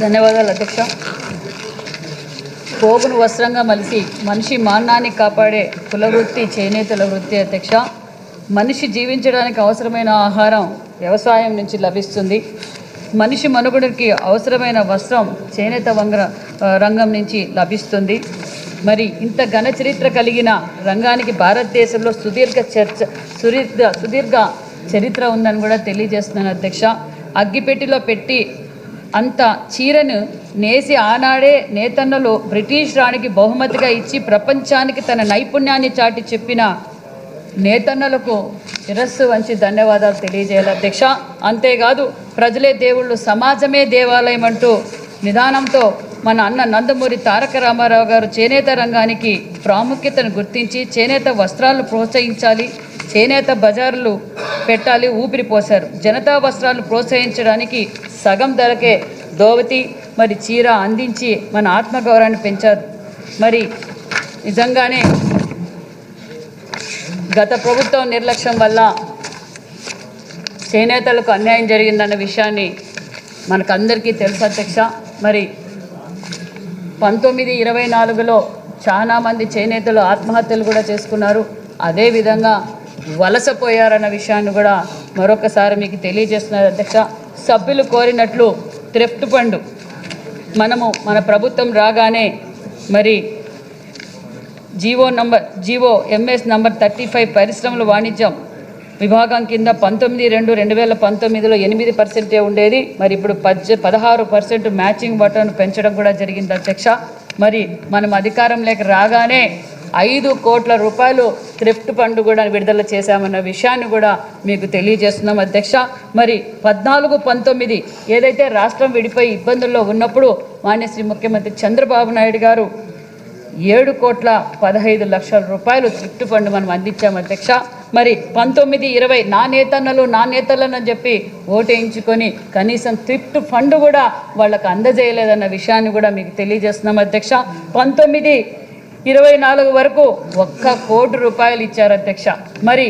ధన్యవాదాలు అధ్యక్ష. పోగును వస్త్రంగా మలిసి మనిషి మానాన్ని కాపాడే కులవృత్తి చేనేతల వృత్తి అధ్యక్ష. మనిషి జీవించడానికి అవసరమైన ఆహారం వ్యవసాయం నుంచి లభిస్తుంది. మనిషి మనుగడకి అవసరమైన వస్త్రం చేనేత రంగం నుంచి లభిస్తుంది. మరి ఇంత ఘన చరిత్ర కలిగిన రంగానికి భారతదేశంలో సుదీర్ఘ చరిత్ర ఉందని కూడా తెలియజేస్తున్నాను అధ్యక్ష. అగ్గిపెట్టిలో పెట్టి అంత చీరను నేసి ఆనాడే నేతన్నలు బ్రిటిష్ రాణికి బహుమతిగా ఇచ్చి ప్రపంచానికి తన నైపుణ్యాన్ని చాటి చెప్పిన నేతన్నలకు శిరస్సు వంచి ధన్యవాదాలు తెలియజేయాలి అధ్యక్ష. అంతేకాదు ప్రజలే దేవుళ్ళు సమాజమే దేవాలయం అంటూ నిదానంతో మన అన్న నందమూరి తారక రామారావు గారు చేనేత రంగానికి ప్రాముఖ్యతను గుర్తించి చేనేత వస్త్రాలను ప్రోత్సహించాలి, చేనేత బజార్లు పెట్టాలి ఊపిరి పోశారు. జనతా వస్త్రాలను ప్రోత్సహించడానికి సగం ధరకే దోవతి మరి చీర అందించి మన ఆత్మగౌరవాన్ని పెంచారు. మరి నిజంగానే గత ప్రభుత్వం నిర్లక్ష్యం వల్ల చేనేతలకు అన్యాయం జరిగిందన్న విషయాన్ని మనకందరికీ తెలుసు అధ్యక్ష. మరి 1924లో చాలామంది చేనేతలు ఆత్మహత్యలు కూడా చేసుకున్నారు. అదేవిధంగా వలసపోయారన్న విషయాన్ని కూడా మరొకసారి మీకు తెలియజేస్తున్నారు అధ్యక్ష. సభ్యులు కోరినట్లు థ్రిఫ్ట్ ఫండ్ మన ప్రభుత్వం రాగానే మరి జీవో ఎంఎస్ నంబర్ 35 పరిశ్రమల వాణిజ్యం విభాగం కింద 19/2/2019లో 8% ఉండేది. మరి ఇప్పుడు 16% మ్యాచింగ్ బటన్ పెంచడం కూడా జరిగింది అధ్యక్ష. మరి మనం అధికారంలోకి రాగానే 5 కోట్ల రూపాయలు థ్రిఫ్ట్ ఫండ్ కూడా విడుదల చేశామన్న విషయాన్ని కూడా మీకు తెలియజేస్తున్నాం అధ్యక్ష. మరి 14-19 ఏదైతే రాష్ట్రం విడిపోయి ఇబ్బందుల్లో ఉన్నప్పుడు మాన్యశ్రీ ముఖ్యమంత్రి చంద్రబాబు నాయుడు గారు 7,15,00,000 రూపాయలు థ్రిఫ్ట్ ఫండ్ మనం అందించాం అధ్యక్ష. మరి 19-20 నా నేతలను చెప్పి ఓటేయించుకొని కనీసం థ్రిఫ్ట్ ఫండ్ కూడా వాళ్ళకు అందజేయలేదన్న విషయాన్ని కూడా మీకు తెలియజేస్తున్నాం అధ్యక్ష. 19-24 వరకు 1 కోటి రూపాయలు ఇచ్చారు అధ్యక్ష. మరి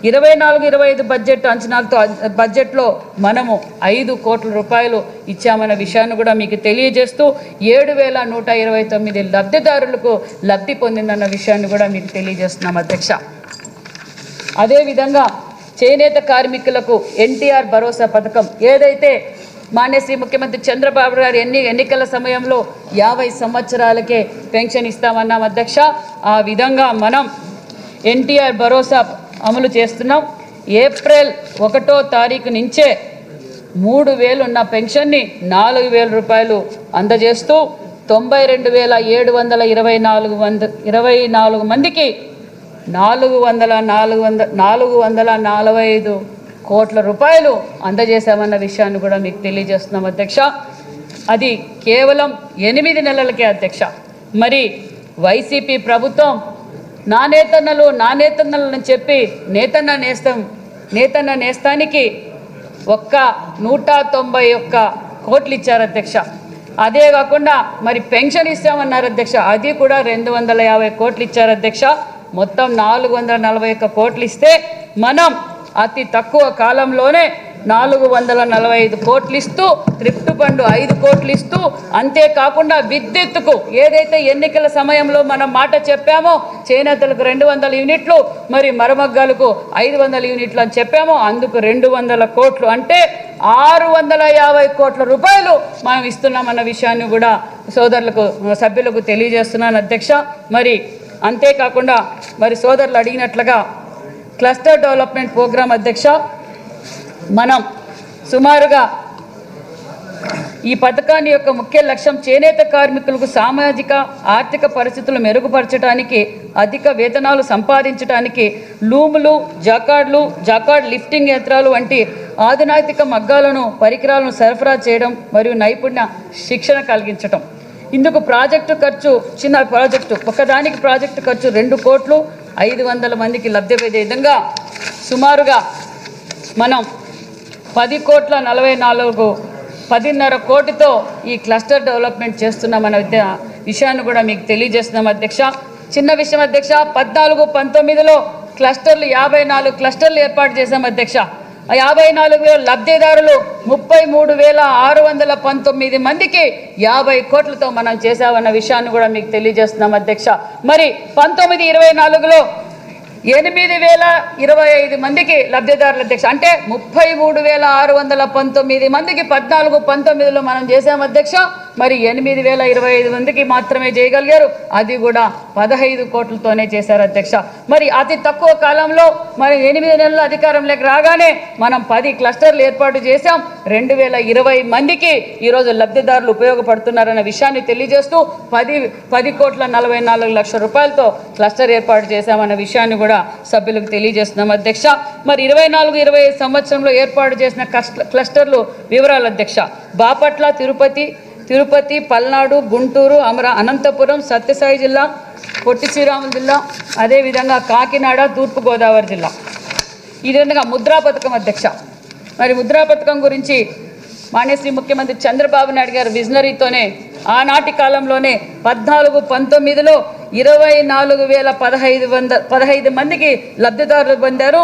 24-25 బడ్జెట్ అంచనాలతో బడ్జెట్లో మనము 5 కోట్ల రూపాయలు ఇచ్చామన్న విషయాన్ని కూడా మీకు తెలియజేస్తూ 7,129 లబ్ధిదారులకు లబ్ధి పొందిందన్న విషయాన్ని కూడా మీకు తెలియజేస్తున్నాం అధ్యక్ష. అదేవిధంగా చేనేత కార్మికులకు ఎన్టీఆర్ భరోసా పథకం ఏదైతే మాన్యశ్రీ ముఖ్యమంత్రి చంద్రబాబు గారు ఎన్నికల సమయంలో 50 సంవత్సరాలకే పెన్షన్ ఇస్తామన్నాం అధ్యక్ష. ఆ విధంగా మనం ఎన్టీఆర్ భరోసా అమలు చేస్తున్నాం. ఏప్రిల్ 1వ తారీఖు నుంచే 3,000 ఉన్న పెన్షన్ని 4,000 రూపాయలు అందజేస్తూ 92,724 మందికి 445 కోట్ల రూపాయలు అందజేశామన్న విషయాన్ని కూడా మీకు తెలియజేస్తున్నాం అధ్యక్ష. అది కేవలం 8 నెలలకే అధ్యక్ష. మరి వైసీపీ ప్రభుత్వం నా నేతన్నలను చెప్పి నేతన్న నేస్తానికి 191 కోట్లు ఇచ్చారు అధ్యక్ష. అదే కాకుండా మరి పెన్షన్ ఇస్తామన్నారు అధ్యక్ష, అది కూడా 250 కోట్లు ఇచ్చారు అధ్యక్ష. మొత్తం 441 కోట్లు ఇస్తే మనం అతి తక్కువ కాలంలోనే 445 కోట్లు ఇస్తూ థ్రిఫ్ట్ ఫండ్ 5 కోట్లు ఇస్తూ అంతేకాకుండా విద్యుత్తుకు ఏదైతే ఎన్నికల సమయంలో మనం మాట చెప్పామో చేనేతలకు 200 యూనిట్లు మరి మరమగ్గాలకు 500 యూనిట్లు అని చెప్పామో అందుకు 200 కోట్లు అంటే 650 కోట్ల రూపాయలు మనం ఇస్తున్నామన్న విషయాన్ని కూడా సభ్యులకు తెలియజేస్తున్నాను అధ్యక్ష. మరి అంతేకాకుండా మరి సోదరులు అడిగినట్లుగా క్లస్టర్ డెవలప్మెంట్ ప్రోగ్రాం అధ్యక్ష, మనం సుమారుగా ఈ పథకాన్ని యొక్క ముఖ్య లక్ష్యం చేనేత కార్మికులకు సామాజిక ఆర్థిక పరిస్థితులు మెరుగుపరచడానికి, అధిక వేతనాలు సంపాదించడానికి లూములు, జాకార్డ్ లిఫ్టింగ్ యంత్రాలు వంటి ఆధునాతిక మగ్గాలను పరికరాలను సరఫరా చేయడం మరియు నైపుణ్య శిక్షణ కలిగించడం. ఇందుకు ప్రాజెక్టు ఖర్చు చిన్న ప్రాజెక్టు ఒకదానికి ప్రాజెక్టు ఖర్చు 2 కోట్లు 500 మందికి లబ్ధి పొందే విధంగా సుమారుగా మనం 10,44,10.5 కోటితో ఈ క్లస్టర్ డెవలప్మెంట్ చేస్తున్నామన్న విషయాన్ని కూడా మీకు తెలియజేస్తున్నాం అధ్యక్ష. చిన్న విషయం అధ్యక్ష, 14-19లో క్లస్టర్లు 54 క్లస్టర్లు ఏర్పాటు చేశాం అధ్యక్ష. 54,000 లబ్ధిదారులు 33,619 మందికి 50 కోట్లతో మనం చేసామన్న విషయాన్ని కూడా మీకు తెలియజేస్తున్నాం అధ్యక్ష. మరి 19-24లో 8,025 మందికి లబ్ధిదారుల అధ్యక్ష, అంటే 33,619 మందికి 14-19లో మనం చేసాం అధ్యక్ష. మరి 8,025 మందికి మాత్రమే చేయగలిగారు, అది కూడా 15 కోట్లతోనే చేశారు అధ్యక్ష. మరి అతి తక్కువ కాలంలో మరి 8 నెలల అధికారంలోకి రాగానే మనం 10 క్లస్టర్లు ఏర్పాటు చేశాం. 2,020 మందికి ఈరోజు లబ్ధిదారులు ఉపయోగపడుతున్నారన్న విషయాన్ని తెలియజేస్తూ 10,44 లక్షల రూపాయలతో క్లస్టర్ ఏర్పాటు చేశామన్న విషయాన్ని కూడా సభ్యులకు తెలియజేస్తున్నాం అధ్యక్ష. మరి 24-25 సంవత్సరంలో ఏర్పాటు చేసిన క్లస్టర్లు వివరాలు అధ్యక్ష. బాపట్ల, తిరుపతి, పల్నాడు, గుంటూరు, అనంతపురం, సత్యసాయి జిల్లా, పొట్టి శ్రీరాములు జిల్లా, అదేవిధంగా కాకినాడ, తూర్పుగోదావరి జిల్లా. ఈ విధంగా ముద్రా పథకం అధ్యక్ష. మరి ముద్రా పథకం గురించి మాన్యశ్రీ ముఖ్యమంత్రి చంద్రబాబు నాయుడు గారు విజనరీతోనే ఆనాటి కాలంలోనే 14-19లో 24,15 మందికి లబ్ధిదారులు పొందారు.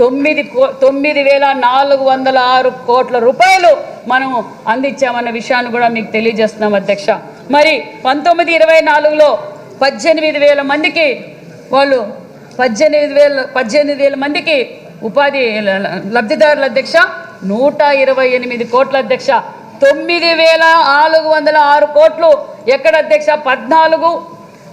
9,406 కోట్ల రూపాయలు మనము అందించామన్న విషయాన్ని కూడా మీకు తెలియజేస్తున్నాం అధ్యక్ష. మరి 19-24లో 18,000 మందికి వాళ్ళు 18,000 మందికి ఉపాధి లబ్ధిదారుల అధ్యక్ష. 128 కోట్ల అధ్యక్ష. 9,406 కోట్లు ఎక్కడ అధ్యక్ష?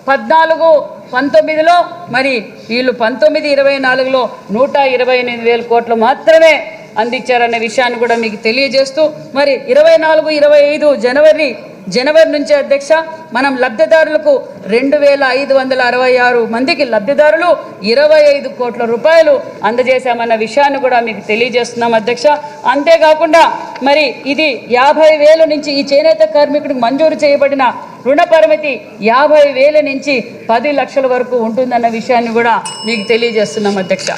14-19లో మరి వీళ్ళు 19-24లో 128,000 కోట్లు మాత్రమే అందించారనే విషయాన్ని కూడా మీకు తెలియజేస్తూ మరి 24-25 జనవరి నుంచి అధ్యక్ష మనం లబ్ధిదారులకు 2,566 మందికి లబ్ధిదారులు 25 కోట్ల రూపాయలు అందజేశామన్న విషయాన్ని కూడా మీకు తెలియజేస్తున్నాం అధ్యక్ష. అంతేకాకుండా మరి ఇది 50,000 నుంచి ఈ చేనేత కార్మికుడికి మంజూరు చేయబడిన రుణ పరిమితి 50,000 నుంచి 10 లక్షల వరకు ఉంటుందన్న విషయాన్ని కూడా మీకు తెలియజేస్తున్నాం అధ్యక్ష.